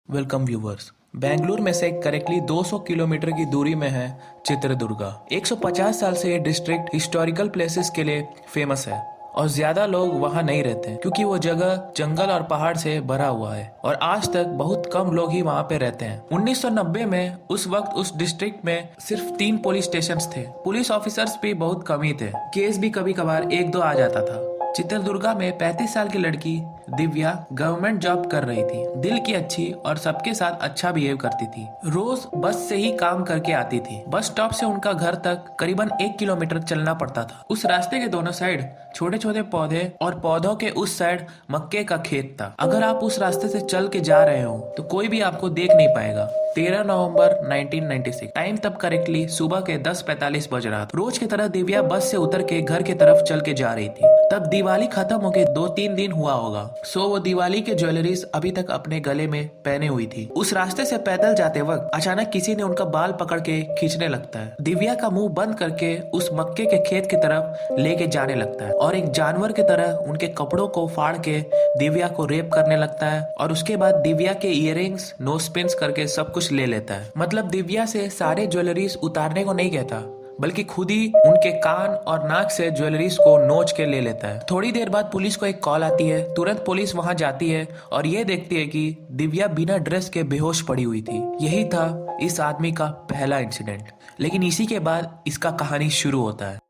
Welcome viewers. Bengaluru में से correctly 200 kilometre की दूरी में है चित्रदुर्गा। 150 साल से ये डिस्ट्रिक्ट हिस्टोरिकल प्लेसेस के लिए फेमस है और ज्यादा लोग वहाँ नहीं रहते क्योंकि वो जगह जंगल और पहाड़ से भरा हुआ है और आज तक बहुत कम लोग ही वहाँ पे रहते हैं। 1990 में उस वक्त उस डिस्ट्रिक्ट में सिर्फ 3 पुलिस स्टेशन थे। पुलिस ऑफिसर्स भी बहुत कम ही थे। केस भी कभी कभार 1-2 आ जाता था। चित्रदुर्गा में 35 साल की लड़की दिव्या गवर्नमेंट जॉब कर रही थी। दिल की अच्छी और सबके साथ अच्छा बिहेव करती थी। रोज बस से ही काम करके आती थी। बस स्टॉप से उनका घर तक करीबन 1 किलोमीटर चलना पड़ता था। उस रास्ते के दोनों साइड छोटे छोटे पौधे और पौधों के उस साइड मक्के का खेत था। अगर आप उस रास्ते से चल के जा रहे हो तो कोई भी आपको देख नहीं पाएगा। 13 नवंबर 1996 टाइम तब करेक्टली सुबह के 10:45 बज रहा था। रोज की तरह दिव्या बस से उतर के घर की तरफ चल के जा रही थी। तब दिवाली खत्म होके 2-3 दिन हुआ होगा। वो दिवाली के ज्वेलरीज अभी तक अपने गले में पहने हुई थी। उस रास्ते से पैदल जाते वक्त अचानक किसी ने उनका बाल पकड़ के खींचने लगता है। दिव्या का मुंह बंद करके उस मक्के के खेत की तरफ लेके जाने लगता है और एक जानवर की तरह उनके कपड़ों को फाड़ के दिव्या को रेप करने लगता है और उसके बाद दिव्या के इयररिंग्स, नोज पिन्स करके सब कुछ ले लेता है। मतलब दिव्या से सारे ज्वेलरीज उतारने को नहीं कहता बल्कि खुद ही उनके कान और नाक से ज्वेलरीज को नोच के ले लेता है। थोड़ी देर बाद पुलिस को एक कॉल आती है। तुरंत पुलिस वहां जाती है और ये देखती है कि दिव्या बिना ड्रेस के बेहोश पड़ी हुई थी। यही था इस आदमी का पहला इंसिडेंट। लेकिन इसी के बाद इसका कहानी शुरू होता है।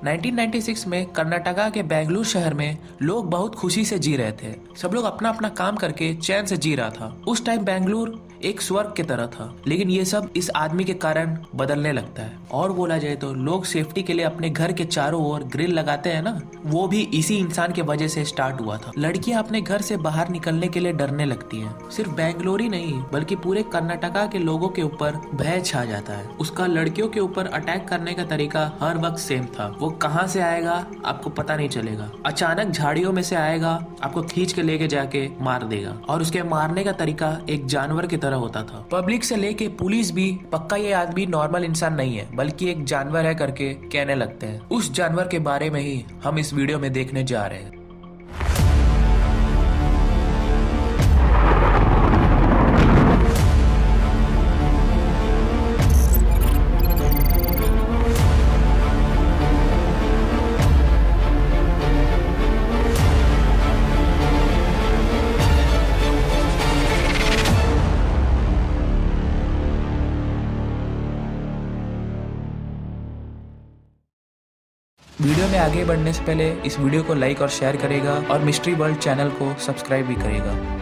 नाइनटीन 1996 में कर्नाटका के बेंगलुरु शहर में लोग बहुत खुशी से जी रहे थे। सब लोग अपना अपना काम करके चैन से जी रहा था। उस टाइम बेंगलुरु एक स्वर्ग की तरह था। लेकिन ये सब इस आदमी के कारण बदलने लगता है। और बोला जाए तो लोग सेफ्टी के लिए अपने घर के चारों ओर ग्रिल लगाते हैं ना, वो भी इसी इंसान की वजह से स्टार्ट हुआ था। लड़कियां अपने घर से बाहर निकलने के लिए डरने लगती हैं। सिर्फ बेंगलुरु ही नहीं बल्कि पूरे कर्नाटका के लोगों के ऊपर भय छा जाता है। उसका लड़कियों के ऊपर अटैक करने का तरीका हर वक्त सेम था। वो कहां से आएगा आपको पता नहीं चलेगा। अचानक झाड़ियों में से आएगा, आपको खींच के लेके जाके मार देगा और उसके मारने का तरीका एक जानवर की तरह होता था। पब्लिक से लेके पुलिस भी पक्का ये आदमी नॉर्मल इंसान नहीं है बल्कि एक जानवर है करके कहने लगते हैं। उस जानवर के बारे में ही हम इस वीडियो में देखने जा रहे हैं। वीडियो में आगे बढ़ने से पहले इस वीडियो को लाइक और शेयर करेगा और मिस्ट्री वर्ल्ड चैनल को सब्सक्राइब भी करेगा।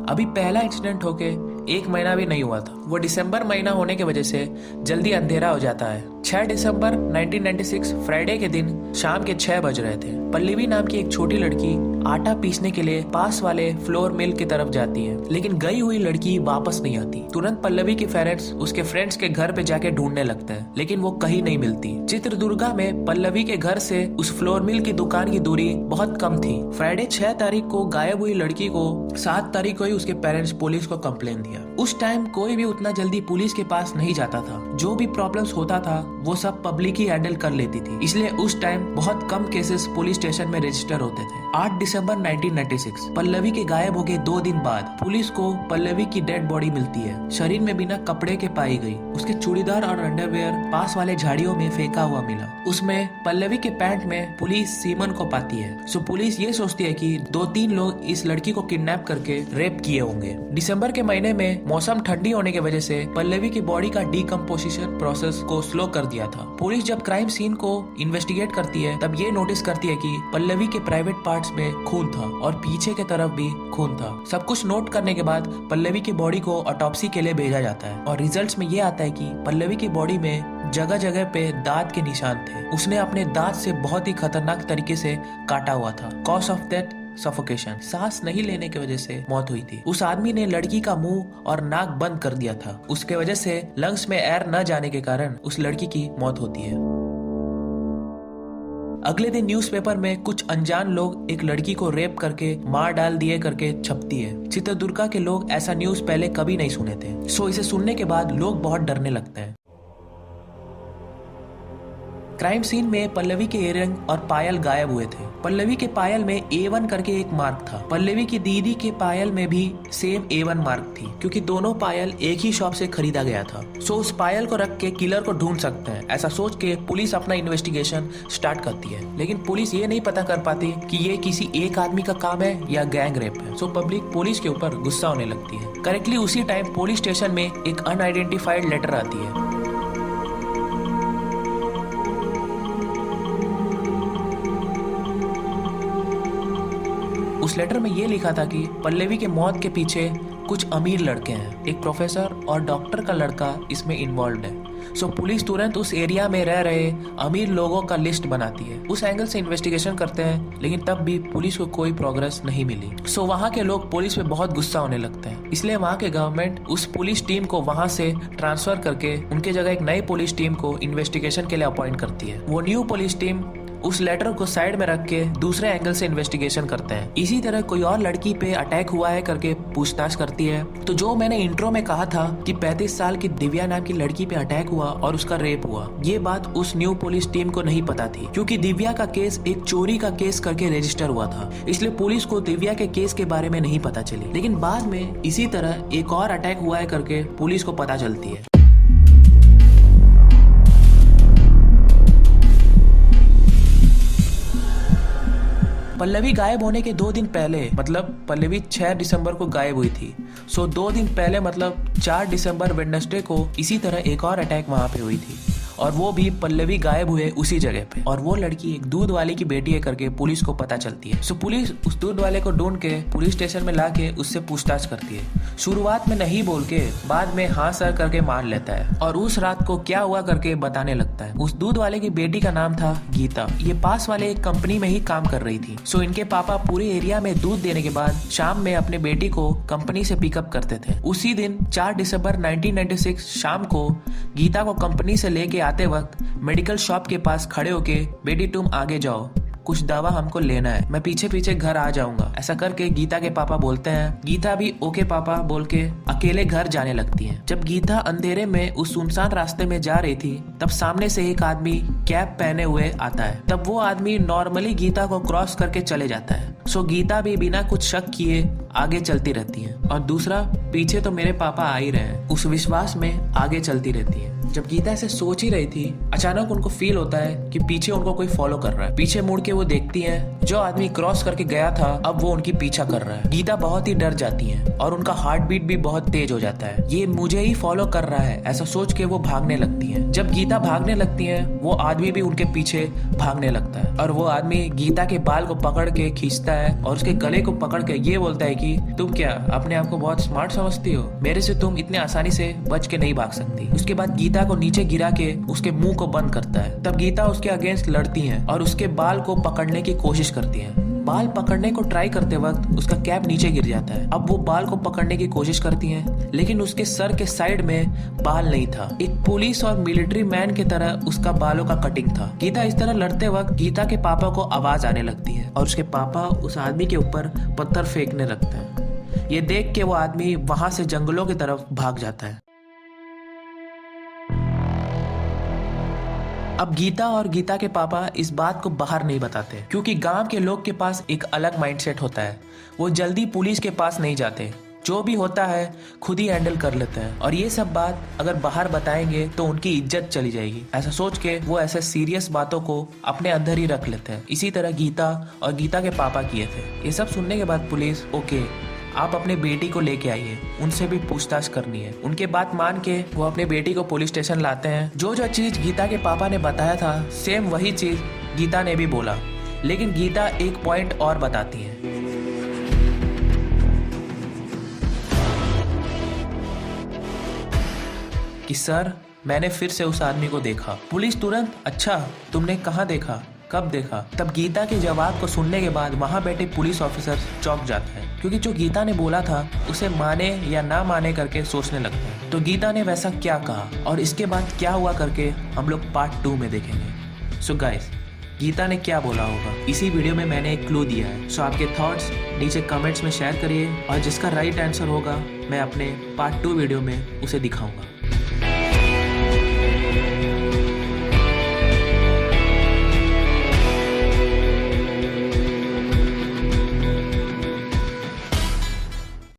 अभी पहला इंसिडेंट होके 1 महीना भी नहीं हुआ था। वो दिसंबर महीना होने की वजह से जल्दी अंधेरा हो जाता है। 6 दिसंबर 1996 फ्राइडे के दिन शाम के 6 बज रहे थे। पल्लवी नाम की एक छोटी लड़की आटा पीसने के लिए पास वाले फ्लोर मिल की तरफ जाती है, लेकिन गई हुई लड़की वापस नहीं आती। तुरंत पल्लवी के पेरेंट्स उसके फ्रेंड्स के घर पे जाके ढूंढने लगते हैं, लेकिन वो कहीं नहीं मिलती। चित्रदुर्गा में पल्लवी के घर से उस फ्लोर मिल की दुकान की दूरी बहुत कम थी। फ्राइडे 6 तारीख को गायब हुई लड़की को 7 तारीख को ही उसके पेरेंट्स पुलिस को कंप्लेन दिया। उस टाइम कोई भी उतना जल्दी पुलिस के पास नहीं जाता था। जो भी प्रॉब्लम्स होता था वो सब पब्लिक ही हैंडल कर लेती थी, इसलिए उस टाइम बहुत कम केसेस पुलिस स्टेशन में रजिस्टर होते थे। 8 दिसंबर 1996 पल्लवी के गायब हो गए 2 दिन बाद पुलिस को पल्लवी की डेड बॉडी मिलती है। शरीर में बिना कपड़े के पाई गई। उसके चूड़ीदार और अंडरवेयर पास वाले झाड़ियों में फेंका हुआ मिला। उसमें पल्लवी के पैंट में पुलिस सीमन को पाती है। सो पुलिस ये सोचती है कि 2-3 लोग इस लड़की को किडनैप करके रेप किए होंगे। दिसंबर के महीने में मौसम ठंडी होने की वजह से पल्लवी की बॉडी का डिकम्पोजिशन प्रोसेस को स्लो कर दिया था। पुलिस जब क्राइम सीन को इन्वेस्टिगेट करती है तब ये नोटिस करती है कि पल्लवी के प्राइवेट पार्ट्स में खून था और पीछे के तरफ भी खून था। सब कुछ नोट करने के बाद पल्लवी की बॉडी को ऑटोप्सी के लिए भेजा जाता है और रिजल्ट्स में ये आता है कि पल्लवी की बॉडी में जगह जगह पे दांत के निशान थे। उसने अपने दांत से बहुत ही खतरनाक तरीके से काटा हुआ था। कॉज ऑफ डेथ सफोकेशन, सांस नहीं लेने की वजह से मौत हुई थी। उस आदमी ने लड़की का मुंह और नाक बंद कर दिया था। उसके वजह से लंग्स में एयर न जाने के कारण उस लड़की की मौत होती है। अगले दिन न्यूज़पेपर में कुछ अनजान लोग एक लड़की को रेप करके मार डाल दिए करके छपती है। चित्रदुर्गा के लोग ऐसा न्यूज पहले कभी नहीं सुने थे। सो इसे सुनने के बाद लोग बहुत डरने लगते हैं। क्राइम सीन में पल्लवी के इयररिंग और पायल गायब हुए थे। पल्लवी के पायल में A1 करके एक मार्क था। पल्लवी की दीदी के पायल में भी सेम A1 मार्क थी क्योंकि दोनों पायल एक ही शॉप से खरीदा गया था। सो उस पायल को रख के किलर को ढूंढ सकते हैं। ऐसा सोच के पुलिस अपना इन्वेस्टिगेशन स्टार्ट करती है, लेकिन पुलिस ये नहीं पता कर पाती कि ये किसी एक आदमी का काम है या गैंग रेप है। सो पब्लिक पुलिस के ऊपर गुस्सा होने लगती है। करेक्टली उसी टाइम पुलिस स्टेशन में एक अनआइडेंटिफाइड लेटर आती है। उस लेटर में ये लिखा था कि पल्लवी के मौत के पीछे कुछ अमीर लड़के हैं। एक प्रोफेसर और डॉक्टर का लड़का इसमें इन्वॉल्व है। सो पुलिस तुरंत उस एरिया में रह रहे अमीर लोगों का लिस्ट बनाती है। उस एंगल से इन्वेस्टिगेशन करते हैं, लेकिन तब भी पुलिस को कोई प्रोग्रेस नहीं मिली। सो वहाँ के लोग पुलिस पे बहुत गुस्सा होने लगते हैं। इसलिए वहाँ के गवर्नमेंट उस पुलिस टीम को वहाँ से ट्रांसफर करके उनके जगह एक नई पुलिस टीम को इन्वेस्टिगेशन के लिए अपॉइंट करती है। वो न्यू पुलिस टीम उस लेटर को साइड में रख के दूसरे एंगल से इन्वेस्टिगेशन करते हैं। इसी तरह कोई और लड़की पे अटैक हुआ है करके पूछताछ करती है। तो जो मैंने इंट्रो में कहा था कि 35 साल की दिव्या नाम की लड़की पे अटैक हुआ और उसका रेप हुआ, ये बात उस न्यू पुलिस टीम को नहीं पता थी क्योंकि दिव्या का केस एक चोरी का केस करके रजिस्टर हुआ था। इसलिए पुलिस को दिव्या के केस के बारे में नहीं पता चली। लेकिन बाद में इसी तरह एक और अटैक हुआ है करके पुलिस को पता चलती है। पल्लवी गायब होने के 2 दिन पहले, मतलब पल्लवी 6 दिसंबर को गायब हुई थी। सो 2 दिन पहले मतलब 4 दिसंबर वेडनेसडे को इसी तरह एक और अटैक वहां पे हुई थी और वो भी पल्लवी गायब हुए उसी जगह पे। और वो लड़की एक दूध वाले की बेटी है करके पुलिस को पता चलती है। सो पुलिस उस दूध वाले को ढूंढ के पुलिस स्टेशन में ला के उससे पूछताछ करती है। शुरुआत में नहीं बोल के बाद में हाँ सर करके मान लेता है और उस रात को क्या हुआ करके बताने लगता है। उस दूध वाले की बेटी का नाम था गीता। ये पास वाले एक कंपनी में ही काम कर रही थी। सो इनके पापा पूरे एरिया में दूध देने के बाद शाम में अपने बेटी को कंपनी से पिकअप करते थे। उसी दिन 4 दिसंबर 1996 शाम को गीता को कंपनी से लेके आते वक्त मेडिकल शॉप के पास खड़े होके, बेटी तुम आगे जाओ, कुछ दवा हमको लेना है, मैं पीछे पीछे घर आ जाऊंगा, ऐसा करके गीता के पापा बोलते हैं। गीता भी ओके पापा बोल के अकेले घर जाने लगती है। जब गीता अंधेरे में उस सुनसान रास्ते में जा रही थी तब सामने से एक आदमी कैप पहने हुए आता है। तब वो आदमी नॉर्मली गीता को क्रॉस करके चले जाता है। सो गीता भी बिना कुछ शक किए आगे चलती रहती है और दूसरा पीछे तो मेरे पापा आ ही रहे हैं, उस विश्वास में आगे चलती रहती है। जब गीता ऐसे सोच ही रही थी अचानक उनको फील होता है कि पीछे उनको कोई फॉलो कर रहा है। पीछे मुड़ के वो देखती हैं जो आदमी क्रॉस करके गया था अब वो उनकी पीछा कर रहा है। गीता बहुत ही डर जाती हैं और उनका हार्ट बीट भी बहुत तेज हो जाता है। ये मुझे ही फॉलो कर रहा है ऐसा सोच के वो भागने लगती हैं। जब गीता भागने लगती है वो आदमी भी उनके पीछे भागने लगता है और वो आदमी गीता के बाल को पकड़ के खींचता है और उसके गले को पकड़ के ये बोलता है कि तुम क्या अपने आप को बहुत स्मार्ट समझती हो, मेरे से तुम इतने आसानी से बच के नहीं भाग सकती। उसके बाद गीता को नीचे गिरा के उसके मुंह को बंद करता है। तब गीता उसके अगेंस्ट लड़ती हैं और उसके बाल को पकड़ने की कोशिश करती हैं। बाल पकड़ने को ट्राई करते वक्त उसका कैप नीचे गिर जाता है। अब वो बाल को पकड़ने की कोशिश करती हैं लेकिन उसके सर के साइड में बाल नहीं था। एक पुलिस और मिलिट्री मैन की तरह उसका बालों का कटिंग था। गीता इस तरह लड़ते वक्त गीता के पापा को आवाज आने लगती है और उसके पापा उस आदमी के ऊपर पत्थर फेंकने लगते हैं। ये देख के वो आदमी वहां से जंगलों की तरफ भाग जाता है। अब गीता और गीता के पापा इस बात को बाहर नहीं बताते क्योंकि गांव के लोग के पास एक अलग माइंडसेट होता है। वो जल्दी पुलिस के पास नहीं जाते, जो भी होता है खुद ही हैंडल कर लेते हैं। और ये सब बात अगर बाहर बताएंगे तो उनकी इज्जत चली जाएगी, ऐसा सोच के वो ऐसे सीरियस बातों को अपने अंदर ही रख लेते हैं। इसी तरह गीता और गीता के पापा किए थे। ये सब सुनने के बाद पुलिस, ओके आप अपने बेटी को लेके आइए, उनसे भी पूछताछ करनी है। उनके बात मान के वो अपने बेटी को पुलिस स्टेशन लाते हैं। जो जो चीज गीता के पापा ने बताया था सेम वही चीज गीता ने भी बोला, लेकिन गीता एक पॉइंट और बताती है। कि सर मैंने फिर से उस आदमी को देखा। पुलिस तुरंत, अच्छा तुमने कहाँ देखा, कब देखा? तब गीता के जवाब को सुनने के बाद वहाँ बैठे पुलिस ऑफिसर चौंक जाते हैं क्योंकि जो गीता ने बोला था उसे माने या ना माने करके सोचने लगते हैं। तो गीता ने वैसा क्या कहा और इसके बाद क्या हुआ करके हम लोग पार्ट 2 में देखेंगे। सो गाइस, गीता ने क्या बोला होगा इसी वीडियो में मैंने एक क्लू दिया है। सो आपके थॉट्स नीचे कमेंट्स में शेयर करिए और जिसका राइट आंसर होगा मैं अपने पार्ट 2 वीडियो में उसे दिखाऊंगा।